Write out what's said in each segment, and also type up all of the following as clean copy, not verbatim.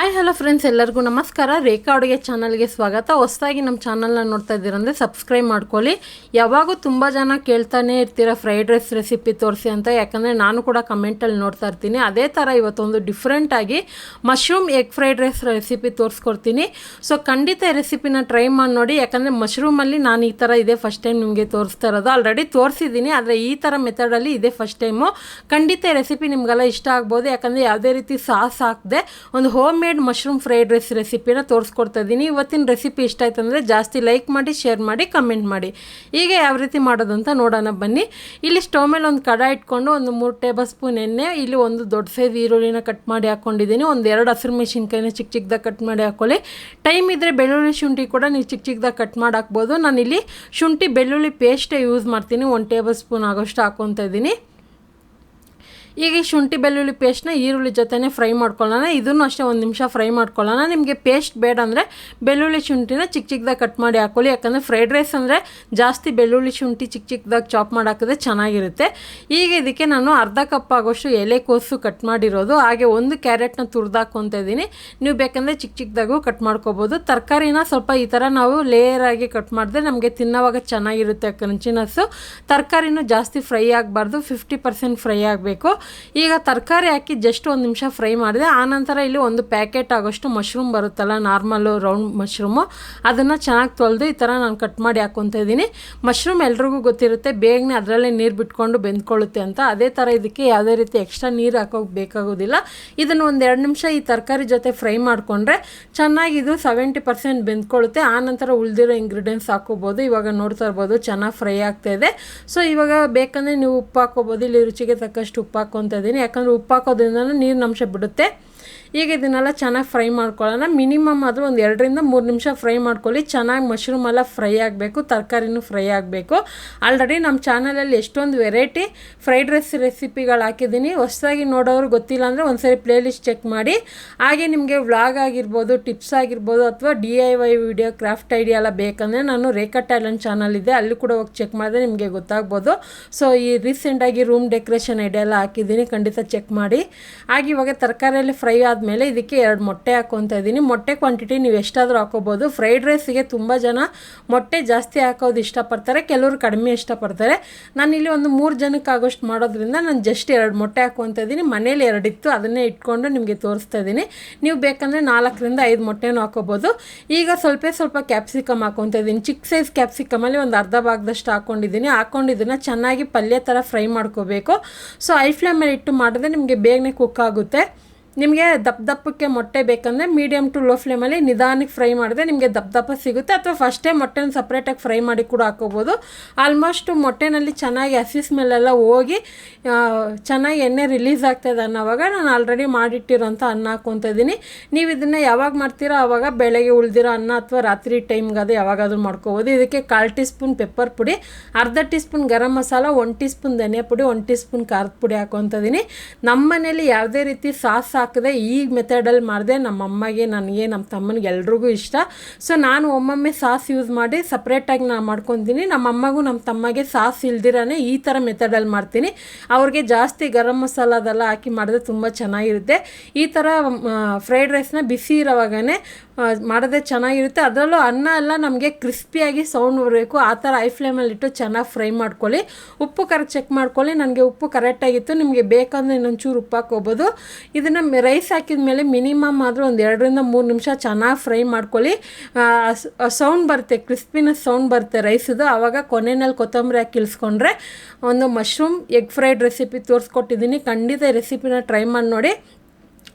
Hi hello friends, ಎಲ್ಲರಿಗೂ ನಮಸ್ಕಾರ. ರೇಖಾ ಅಡುಗೆ ಚಾನಲ್ಗೆ ಸ್ವಾಗತ. ಹೊಸದಾಗಿ ನಮ್ಮ ಚಾನಲ್ನ ನೋಡ್ತಾ ಇದ್ದೀರಂದರೆ ಸಬ್ಸ್ಕ್ರೈಬ್ ಮಾಡ್ಕೊಳ್ಳಿ. ಯಾವಾಗೂ ತುಂಬ ಜನ ಕೇಳ್ತಾನೆ ಇರ್ತೀರ ಫ್ರೈಡ್ ರೈಸ್ ರೆಸಿಪಿ ತೋರಿಸಿ ಅಂತ, ಯಾಕಂದರೆ ನಾನು ಕೂಡ ಕಮೆಂಟಲ್ಲಿ ನೋಡ್ತಾ ಇರ್ತೀನಿ. ಅದೇ ಥರ ಇವತ್ತೊಂದು ಡಿಫ್ರೆಂಟಾಗಿ mushroom egg fried rice recipe ತೋರಿಸ್ಕೊಡ್ತೀನಿ. ಸೊ ಖಂಡಿತ ಈ ರೆಸಿಪಿನ ಟ್ರೈ ಮಾಡಿ ನೋಡಿ, ಯಾಕಂದರೆ ಮಶ್ರೂಮಲ್ಲಿ ನಾನು ಈ ಥರ ಇದೇ ಫಸ್ಟ್ ಟೈಮ್ ನಿಮಗೆ ತೋರಿಸ್ತಾ ಇರೋದು. ಆಲ್ರೆಡಿ ತೋರಿಸಿದ್ದೀನಿ, ಆದರೆ ಈ ಥರ ಮೆಥಡಲ್ಲಿ ಇದೇ ಫಸ್ಟ್ ಟೈಮು. ಖಂಡಿತ ಈ ರೆಸಿಪಿ ನಿಮಗೆಲ್ಲ ಇಷ್ಟ ಆಗ್ಬೋದು, ಯಾಕಂದರೆ ಯಾವುದೇ ರೀತಿ ಸಾಸ್ ಹಾಕದೆ ಒಂದು home made mushroom fried rice ರೆಸಿಪಿನ ತೋರಿಸ್ಕೊಡ್ತಾ ಇದ್ದೀನಿ. ಇವತ್ತಿನ ರೆಸಿಪಿ ಇಷ್ಟ ಆಯ್ತು ಅಂದರೆ ಜಾಸ್ತಿ ಲೈಕ್ ಮಾಡಿ, ಶೇರ್ ಮಾಡಿ, ಕಮೆಂಟ್ ಮಾಡಿ. ಈಗ ಯಾವ ರೀತಿ ಮಾಡೋದು ಅಂತ ನೋಡೋಣ ಬನ್ನಿ. ಇಲ್ಲಿ ಸ್ಟವ್ ಮೇಲೆ ಒಂದು ಕಡಾಯಿ ಇಟ್ಕೊಂಡು ಒಂದು 3 ಟೇಬಲ್ ಸ್ಪೂನ್ ಎಣ್ಣೆ, ಇಲ್ಲಿ ಒಂದು ದೊಡ್ಡ ಸೈಜ್ ಈರುಳ್ಳಿನ ಕಟ್ ಮಾಡಿ ಹಾಕ್ಕೊಂಡಿದ್ದೀನಿ. ಒಂದು 2 ಹಸಿರು ಮೆಣಸಿನ್ಕಾಯಿನ ಚಿಕ್ಕ ಚಿಕ್ಕದಾಗಿ ಕಟ್ ಮಾಡಿ ಹಾಕ್ಕೊಳ್ಳಿ. ಟೈಮ್ ಇದ್ದರೆ ಬೆಳ್ಳುಳ್ಳಿ ಶುಂಠಿ ಕೂಡ ನೀವು ಚಿಕ್ಕ ಚಿಕ್ಕದಾಗಿ ಕಟ್ ಮಾಡಿ ಹಾಕ್ಬೋದು. ನಾನಿಲ್ಲಿ ಶುಂಠಿ ಬೆಳ್ಳುಳ್ಳಿ ಪೇಸ್ಟೇ ಯೂಸ್ ಮಾಡ್ತೀನಿ. 1 ಟೇಬಲ್ ಸ್ಪೂನ್ ಆಗೋಷ್ಟು ಹಾಕ್ಕೊತಾ ಇದ್ದೀನಿ. ಈಗ ಈ ಶುಂಠಿ ಬೆಳ್ಳುಳ್ಳಿ ಪೇಸ್ಟ್ನ ಈರುಳ್ಳಿ ಜೊತೆನೇ ಫ್ರೈ ಮಾಡ್ಕೊಳ್ಳೋಣ. ಇದನ್ನು ಅಷ್ಟೇ 1 ನಿಮಿಷ ಫ್ರೈ ಮಾಡ್ಕೊಳ್ಳೋಣ. ನಿಮಗೆ ಪೇಸ್ಟ್ ಬೇಡ ಅಂದರೆ ಬೆಳ್ಳುಳ್ಳಿ ಶುಂಠಿನ ಚಿಕ್ಕ ಚಿಕ್ಕದಾಗಿ ಕಟ್ ಮಾಡಿ ಹಾಕ್ಕೊಳ್ಳಿ, ಯಾಕಂದರೆ ಫ್ರೈಡ್ ರೈಸ್ ಅಂದರೆ ಜಾಸ್ತಿ ಬೆಳ್ಳುಳ್ಳಿ ಶುಂಠಿ ಚಿಕ್ಕ ಚಿಕ್ಕದಾಗಿ ಚಾಪ್ ಮಾಡಿ ಹಾಕಿದ್ರೆ ಚೆನ್ನಾಗಿರುತ್ತೆ. ಈಗ ಇದಕ್ಕೆ ನಾನು ಅರ್ಧ ಕಪ್ ಆಗೋಷ್ಟು ಎಲೆಕೋಸು ಕಟ್ ಮಾಡಿರೋದು, ಹಾಗೆ 1 ಕ್ಯಾರೆಟ್ನ ತುರಿದಾಕೊತಾ ಇದ್ದೀನಿ. ನೀವು ಬೇಕಂದರೆ ಚಿಕ್ಕ ಚಿಕ್ಕದಾಗೂ ಕಟ್ ಮಾಡ್ಕೋಬೋದು. ತರಕಾರಿನ ಸ್ವಲ್ಪ ಈ ಥರ ನಾವು ಲೇಯರ್ ಆಗಿ ಕಟ್ ಮಾಡಿದ್ರೆ ನಮಗೆ ತಿನ್ನೋವಾಗ ಚೆನ್ನಾಗಿರುತ್ತೆ ಕ್ರಂಚಿನೆಸ್ಸು. ತರಕಾರಿನೂ ಜಾಸ್ತಿ ಫ್ರೈ ಆಗಬಾರ್ದು, 50% ಫ್ರೈ ಆಗಬೇಕು. ಈಗ ತರಕಾರಿ ಹಾಕಿ ಜಸ್ಟ್ 1 ನಿಮಿಷ ಫ್ರೈ ಮಾಡಿದೆ. ಆನಂತರ ಇಲ್ಲಿ 1 ಪ್ಯಾಕೆಟ್ ಆಗೋಷ್ಟು ಮಶ್ರೂಮ್ ಬರುತ್ತಲ್ಲ, ನಾರ್ಮಲ್ಲು ರೌಂಡ್ ಮಶ್ರೂಮು, ಅದನ್ನು ಚೆನ್ನಾಗಿ ತೊಳೆದು ಈ ಥರ ನಾನು ಕಟ್ ಮಾಡಿ ಹಾಕ್ಕೊತಾ ಇದ್ದೀನಿ. ಮಶ್ರೂಮ್ ಎಲ್ರಿಗೂ ಗೊತ್ತಿರುತ್ತೆ, ಬೇಗನೆ ಅದರಲ್ಲೇ ನೀರು ಬಿಟ್ಕೊಂಡು ಬೆಂದ್ಕೊಳ್ಳುತ್ತೆ ಅಂತ. ಅದೇ ಥರ ಇದಕ್ಕೆ ಯಾವುದೇ ರೀತಿ ಎಕ್ಸ್ಟ್ರಾ ನೀರು ಹಾಕೋಕೆ ಬೇಕಾಗೋದಿಲ್ಲ. ಇದನ್ನು 1-2 ನಿಮಿಷ ಈ ತರಕಾರಿ ಜೊತೆ ಫ್ರೈ ಮಾಡಿಕೊಂಡ್ರೆ ಚೆನ್ನಾಗಿ ಇದು 70% ಬೆಂದ್ಕೊಳ್ಳುತ್ತೆ. ಆನಂತರ ಉಳಿದಿರೋ ಇಂಗ್ರೀಡಿಯೆಂಟ್ಸ್ ಹಾಕೋಬೋದು. ಇವಾಗ ನೋಡ್ತಾ ಇರ್ಬೋದು ಚೆನ್ನಾಗಿ ಫ್ರೈ ಆಗ್ತಾಯಿದೆ. ಸೊ ಇವಾಗ ಬೇಕಂದರೆ ನೀವು ಉಪ್ಪು ಹಾಕೋಬೋದು. ಇಲ್ಲಿ ರುಚಿಗೆ ತಕ್ಕಷ್ಟು ಉಪ್ಪು ಹಾಕ್ಕೊತಾ ಇದ್ದೀನಿ, ಯಾಕಂದರೆ ಉಪ್ಪು ಹಾಕೋದ್ರಿಂದ ನೀರಿನಂಶ ಬಿಡುತ್ತೆ. ಈಗ ಇದನ್ನೆಲ್ಲ ಚೆನ್ನಾಗಿ ಫ್ರೈ ಮಾಡ್ಕೊಳ್ಳೋಣ. ಮಿನಿಮಮ್ ಆದರೂ 2-3 ನಿಮಿಷ ಫ್ರೈ ಮಾಡ್ಕೊಳ್ಳಿ. ಚೆನ್ನಾಗಿ ಮಶ್ರೂಮ್ ಎಲ್ಲ ಫ್ರೈ ಆಗಬೇಕು, ತರಕಾರಿನೂ ಫ್ರೈ ಆಗಬೇಕು. ಆಲ್ರೆಡಿ ನಮ್ಮ ಚಾನಲಲ್ಲಿ ಎಷ್ಟೊಂದು ವೆರೈಟಿ ಫ್ರೈಡ್ ರೈಸ್ ರೆಸಿಪಿಗಳು ಹಾಕಿದ್ದೀನಿ. ಹೊಸದಾಗಿ ನೋಡೋರು ಗೊತ್ತಿಲ್ಲ ಅಂದರೆ ಒಂದ್ಸರಿ ಪ್ಲೇಲಿಸ್ಟ್ ಚೆಕ್ ಮಾಡಿ. ಹಾಗೆ ನಿಮಗೆ ವ್ಲಾಗ್ ಆಗಿರ್ಬೋದು, ಟಿಪ್ಸ್ ಆಗಿರ್ಬೋದು, ಅಥವಾ DIY ವಿಡಿಯೋ ಕ್ರಾಫ್ಟ್ ಐಡಿಯಾ ಎಲ್ಲ ಬೇಕಂದರೆ ನಾನು ರೇಖಾ ಟ್ಯಾಲೆಂಟ್ ಚಾನಲ್ ಇದೆ, ಅಲ್ಲಿ ಕೂಡ ಹೋಗಿ ಚೆಕ್ ಮಾಡಿದ್ರೆ ನಿಮಗೆ ಗೊತ್ತಾಗ್ಬೋದು. ಸೊ ಈ ರೀಸೆಂಟಾಗಿ ರೂಮ್ ಡೆಕೋರೇಷನ್ ಐಡಿಯಾ ಎಲ್ಲ ಹಾಕಿದ್ದೀನಿ, ಖಂಡಿತ ಚೆಕ್ ಮಾಡಿ. ಹಾಗೆ ಇವಾಗ ತರಕಾರಿಯಲ್ಲಿ ಫ್ರೈ ಆದಮೇಲೆ ಇದಕ್ಕೆ 2 ಮೊಟ್ಟೆ ಹಾಕ್ಕೊತಾ ಇದ್ದೀನಿ. ಮೊಟ್ಟೆ ಕ್ವಾಂಟಿಟಿ ನೀವು ಎಷ್ಟಾದರೂ ಹಾಕೋಬೋದು. ಫ್ರೈಡ್ ರೈಸಿಗೆ ತುಂಬ ಜನ ಮೊಟ್ಟೆ ಜಾಸ್ತಿ ಹಾಕೋದು ಇಷ್ಟಪಡ್ತಾರೆ, ಕೆಲವರು ಕಡಿಮೆ ಇಷ್ಟಪಡ್ತಾರೆ. ನಾನಿಲ್ಲಿ ಒಂದು 3 ಜನಕ್ಕೆ ಆಗೋಷ್ಟು ಮಾಡೋದ್ರಿಂದ ನಾನು ಜಸ್ಟ್ 2 ಮೊಟ್ಟೆ ಹಾಕ್ಕೊತಾ ಇದ್ದೀನಿ. ಮನೇಲಿ 2 ಇತ್ತು, ಅದನ್ನೇ ಇಟ್ಕೊಂಡು ನಿಮಗೆ ತೋರಿಸ್ತಾ ಇದ್ದೀನಿ. ನೀವು ಬೇಕಂದರೆ 4-5 ಮೊಟ್ಟೆನೂ ಹಾಕೋಬೋದು. ಈಗ ಸ್ವಲ್ಪ ಕ್ಯಾಪ್ಸಿಕಮ್ ಹಾಕ್ಕೊತಾ ಇದ್ದೀನಿ. ಚಿಕ್ಕ ಸೈಜ್ ಕ್ಯಾಪ್ಸಿಕಮಲ್ಲಿ ಒಂದು ಅರ್ಧ ಭಾಗದಷ್ಟು ಹಾಕ್ಕೊಂಡಿದ್ದನ್ನು ಚೆನ್ನಾಗಿ ಪಲ್ಯ ಥರ ಫ್ರೈ ಮಾಡ್ಕೋಬೇಕು. ಸೊ ಐ ಫ್ಲೇಮಲ್ಲಿ ಇಟ್ಟು ಮಾಡಿದ್ರೆ ನಿಮಗೆ ಬೇಗನೆ ಕುಕ್ ಆಗುತ್ತೆ. ನಿಮಗೆ ದಪ್ಪಕ್ಕೆ ಮೊಟ್ಟೆ ಬೇಕಂದರೆ ಮೀಡಿಯಮ್ ಟು ಲೋ ಫ್ಲೇಮಲ್ಲಿ ನಿಧಾನಕ್ಕೆ ಫ್ರೈ ಮಾಡಿದ್ರೆ ನಿಮಗೆ ದಪ್ಪ ಸಿಗುತ್ತೆ. ಅಥವಾ ಫಸ್ಟೇ ಮೊಟ್ಟೆನ ಸಪ್ರೇಟಾಗಿ ಫ್ರೈ ಮಾಡಿ ಕೂಡ ಹಾಕೋಬೋದು. ಆಲ್ಮೋಸ್ಟ್ ಮೊಟ್ಟೆನಲ್ಲಿ ಚೆನ್ನಾಗಿ ಹಸಿ ಸ್ಮೆಲ್ಲೆಲ್ಲ ಹೋಗಿ ಚೆನ್ನಾಗಿ ಎಣ್ಣೆ ರಿಲೀಸ್ ಆಗ್ತಾಯಿದೆ ಅನ್ನೋವಾಗ ನಾನು ಆಲ್ರೆಡಿ ಮಾಡಿಟ್ಟಿರೋಂಥ ಅನ್ನ ಹಾಕ್ಕೊತಾ ಇದ್ದೀನಿ. ನೀವು ಇದನ್ನು ಯಾವಾಗ ಮಾಡ್ತೀರೋ ಆವಾಗ ಬೆಳಗ್ಗೆ ಉಳಿದಿರೋ ಅನ್ನ ಅಥವಾ ರಾತ್ರಿ ಟೈಮ್ಗಾದ್ರೆ ಯಾವಾಗಾದರೂ ಮಾಡ್ಕೋಬೋದು. ಇದಕ್ಕೆ 1/4 ಟೀ ಸ್ಪೂನ್ ಪೆಪ್ಪರ್ ಪುಡಿ, ಅರ್ಧ tea spoon garam masala, 1 tea spoon ಧನಿಯಾ ಪುಡಿ, 1 ಟೀ ಸ್ಪೂನ್ ಖಾರದ ಪುಡಿ ಹಾಕ್ಕೊತಾ ಇದ್ದೀನಿ. ನಮ್ಮ ಮನೇಲಿ ಯಾವುದೇ ರೀತಿ ಸಾಸ್ ಹಾಕದೆ ಈ ಮೆಥಡಲ್ಲಿ ಮಾಡಿದೆ ನಮ್ಮ ಅಮ್ಮಗೆ, ನನಗೆ, ನಮ್ಮ ತಮ್ಮನಿಗೆ ಎಲ್ರಿಗೂ ಇಷ್ಟ. ಸೊ ನಾನು ಒಮ್ಮೊಮ್ಮೆ ಸಾಸ್ ಯೂಸ್ ಮಾಡಿ ಸಪ್ರೇಟಾಗಿ ನಾನು ಮಾಡ್ಕೊತೀನಿ. ನಮ್ಮ ಅಮ್ಮಗೂ ನಮ್ಮ ತಮ್ಮಗೆ ಸಾಸ್ ಇಲ್ದಿರಾನೆ ಈ ಥರ ಮೆಥಡಲ್ಲಿ ಮಾಡ್ತೀನಿ. ಅವ್ರಿಗೆ ಜಾಸ್ತಿ ಗರಂ ಮಸಾಲ ಅದೆಲ್ಲ ಹಾಕಿ ಮಾಡಿದ್ರೆ ತುಂಬ ಚೆನ್ನಾಗಿರುತ್ತೆ. ಈ ಥರ ಫ್ರೈಡ್ ರೈಸ್ನ ಬಿಸಿ ಇರೋವಾಗೇ ಮಾಡೋದೇ ಚೆನ್ನಾಗಿರುತ್ತೆ. ಅದರಲ್ಲೂ ಅನ್ನ ಎಲ್ಲ ನಮಗೆ ಕ್ರಿಸ್ಪಿಯಾಗಿ ಸೌಂಡ್ ಬರಬೇಕು, ಆ ಥರ ಐ ಫ್ಲೇಮಲ್ಲಿಟ್ಟು ಚೆನ್ನಾಗಿ ಫ್ರೈ ಮಾಡ್ಕೊಳ್ಳಿ. ಉಪ್ಪು ಕರೆಕ್ಟ್ ಚೆಕ್ ಮಾಡ್ಕೊಳ್ಳಿ. ನನಗೆ ಉಪ್ಪು ಕರೆಕ್ಟಾಗಿತ್ತು, ನಿಮಗೆ ಬೇಕಂದರೆ ಇನ್ನೊಂಚೂರು ಉಪ್ಪು ಹಾಕ್ಕೋಬೋದು. ಇದನ್ನು ರೈಸ್ ಹಾಕಿದ ಮೇಲೆ ಮಿನಿಮಮ್ ಆದರೂ 2-3 ನಿಮಿಷ ಚೆನ್ನಾಗಿ ಫ್ರೈ ಮಾಡ್ಕೊಳ್ಳಿ. ಸೌಂಡ್ ಬರುತ್ತೆ, ಕ್ರಿಸ್ಪಿನೆಸ್ ಸೌಂಡ್ ಬರುತ್ತೆ ರೈಸದು. ಆವಾಗ ಕೊನೆಯಲ್ಲಿ ಕೊತ್ತಂಬರಿ ಹಾಕಿ ಇಳಿಸ್ಕೊಂಡ್ರೆ ಒಂದು ಮಶ್ರೂಮ್ ಎಗ್ ಫ್ರೈಡ್ ರೆಸಿಪಿ ತೋರಿಸ್ಕೊಟ್ಟಿದ್ದೀನಿ. ಖಂಡಿತ ಈ ರೆಸಿಪಿನ ಟ್ರೈ ಮಾಡಿ ನೋಡಿ.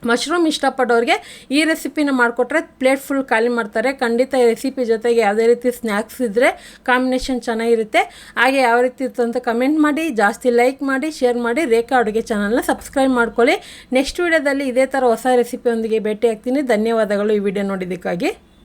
ಮಶ್ರೂಮ್ ಇಷ್ಟಪಡೋರಿಗೆ ಈ ರೆಸಿಪಿನ ಮಾಡಿಕೊಟ್ರೆ ಪ್ಲೇಟ್ ಫುಲ್ ಖಾಲಿ ಮಾಡ್ತಾರೆ. ಖಂಡಿತ ಈ ರೆಸಿಪಿ ಜೊತೆಗೆ ಯಾವುದೇ ರೀತಿ ಸ್ನ್ಯಾಕ್ಸ್ ಇದ್ದರೆ ಕಾಂಬಿನೇಷನ್ ಚೆನ್ನಾಗಿರುತ್ತೆ. ಹಾಗೆ ಯಾವ ರೀತಿ ಇತ್ತು ಅಂತ ಕಮೆಂಟ್ ಮಾಡಿ, ಜಾಸ್ತಿ ಲೈಕ್ ಮಾಡಿ, ಶೇರ್ ಮಾಡಿ. ರೇಖಾ ಅಡುಗೆ ಚಾನಲ್ನ ಸಬ್ಸ್ಕ್ರೈಬ್ ಮಾಡ್ಕೊಳ್ಳಿ. ನೆಕ್ಸ್ಟ್ ವೀಡಿಯೋದಲ್ಲಿ ಇದೇ ಥರ ಹೊಸ ರೆಸಿಪಿಯೊಂದಿಗೆ ಭೇಟಿ ಆಗ್ತೀನಿ. ಧನ್ಯವಾದಗಳು ಈ ವಿಡಿಯೋ ನೋಡಿದ್ದಕ್ಕಾಗಿ.